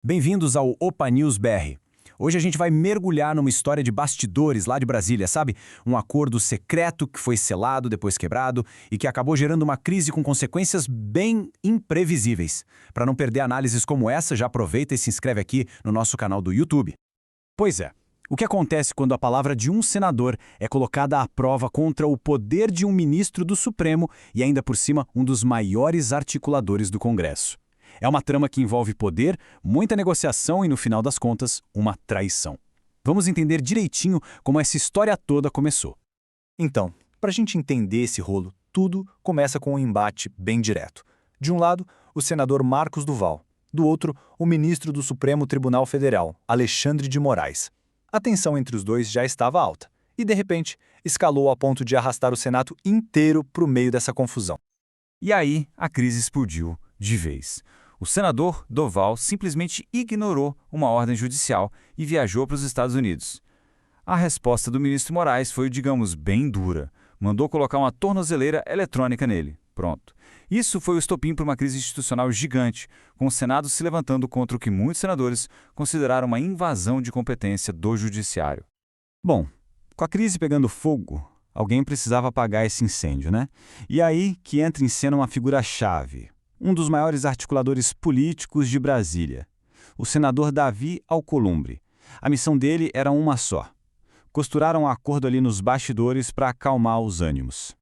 Bem-vindos ao Opa News BR. Hoje a gente vai mergulhar numa história de bastidores lá de Brasília, sabe? Um acordo secreto que foi selado, depois quebrado, e que acabou gerando uma crise com consequências bem imprevisíveis. Para não perder análises como essa, já aproveita e se inscreve aqui no nosso canal do YouTube. Pois é, o que acontece quando a palavra de um senador é colocada à prova contra o poder de um ministro do Supremo e ainda por cima um dos maiores articuladores do Congresso? É uma trama que envolve poder, muita negociação e, no final das contas, uma traição. Vamos entender direitinho como essa história toda começou. Então, para a gente entender esse rolo, tudo começa com um embate bem direto. De um lado, o senador Marcos Duval. Do outro, o ministro do Supremo Tribunal Federal, Alexandre de Moraes. A tensão entre os dois já estava alta e, de repente, escalou a ponto de arrastar o Senado inteiro para o meio dessa confusão. E aí, a crise explodiu de vez. O senador Doval simplesmente ignorou uma ordem judicial e viajou para os Estados Unidos. A resposta do ministro Moraes foi, digamos, bem dura. Mandou colocar uma tornozeleira eletrônica nele. Pronto. Isso foi o estopim para uma crise institucional gigante, com o Senado se levantando contra o que muitos senadores consideraram uma invasão de competência do judiciário. Bom, com a crise pegando fogo, alguém precisava apagar esse incêndio, né? E aí que entra em cena uma figura-chave, um dos maiores articuladores políticos de Brasília, o senador Davi Alcolumbre. A missão dele era uma só: costurar um acordo ali nos bastidores para acalmar os ânimos.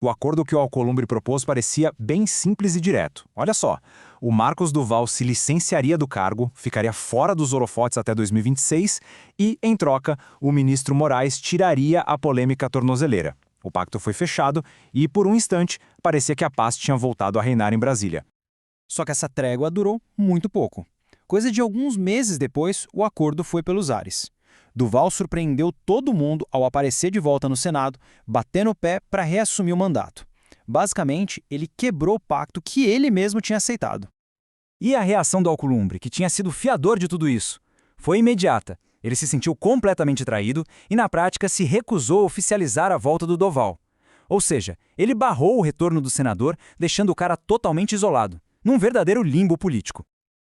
O acordo que o Alcolumbre propôs parecia bem simples e direto. Olha só, o Marcos Duval se licenciaria do cargo, ficaria fora dos holofotes até 2026 e, em troca, o ministro Moraes tiraria a polêmica tornozeleira. O pacto foi fechado e, por um instante, parecia que a paz tinha voltado a reinar em Brasília. Só que essa trégua durou muito pouco. Coisa de alguns meses depois, o acordo foi pelos ares. Duval surpreendeu todo mundo ao aparecer de volta no Senado, batendo o pé para reassumir o mandato. Basicamente, ele quebrou o pacto que ele mesmo tinha aceitado. E a reação do Alcolumbre, que tinha sido fiador de tudo isso? Foi imediata. Ele se sentiu completamente traído e, na prática, se recusou a oficializar a volta do Doval. Ou seja, ele barrou o retorno do senador, deixando o cara totalmente isolado, num verdadeiro limbo político.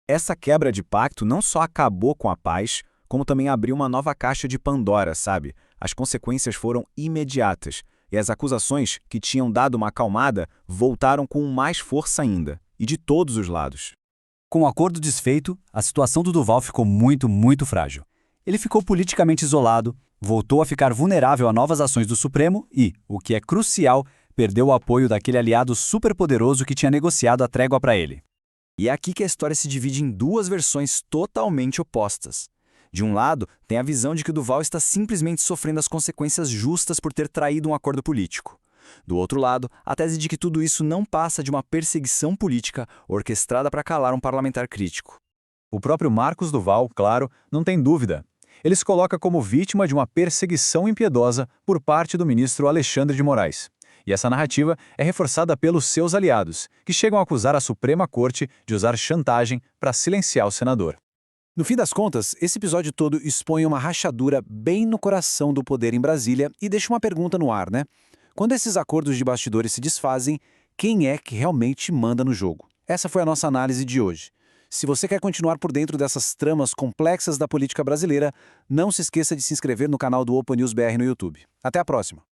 Essa quebra de pacto não só acabou com a paz, como também abriu uma nova caixa de Pandora, sabe? As consequências foram imediatas, e as acusações, que tinham dado uma acalmada, voltaram com mais força ainda, e de todos os lados. Com o acordo desfeito, a situação do Duval ficou muito frágil. Ele ficou politicamente isolado, voltou a ficar vulnerável a novas ações do Supremo e, o que é crucial, perdeu o apoio daquele aliado superpoderoso que tinha negociado a trégua para ele. E é aqui que a história se divide em duas versões totalmente opostas. De um lado, tem a visão de que o Duval está simplesmente sofrendo as consequências justas por ter traído um acordo político. Do outro lado, a tese de que tudo isso não passa de uma perseguição política orquestrada para calar um parlamentar crítico. O próprio Marcos Duval, claro, não tem dúvida. Ele se coloca como vítima de uma perseguição impiedosa por parte do ministro Alexandre de Moraes. E essa narrativa é reforçada pelos seus aliados, que chegam a acusar a Suprema Corte de usar chantagem para silenciar o senador. No fim das contas, esse episódio todo expõe uma rachadura bem no coração do poder em Brasília e deixa uma pergunta no ar, né? Quando esses acordos de bastidores se desfazem, quem é que realmente manda no jogo? Essa foi a nossa análise de hoje. Se você quer continuar por dentro dessas tramas complexas da política brasileira, não se esqueça de se inscrever no canal do Opa News BR no YouTube. Até a próxima!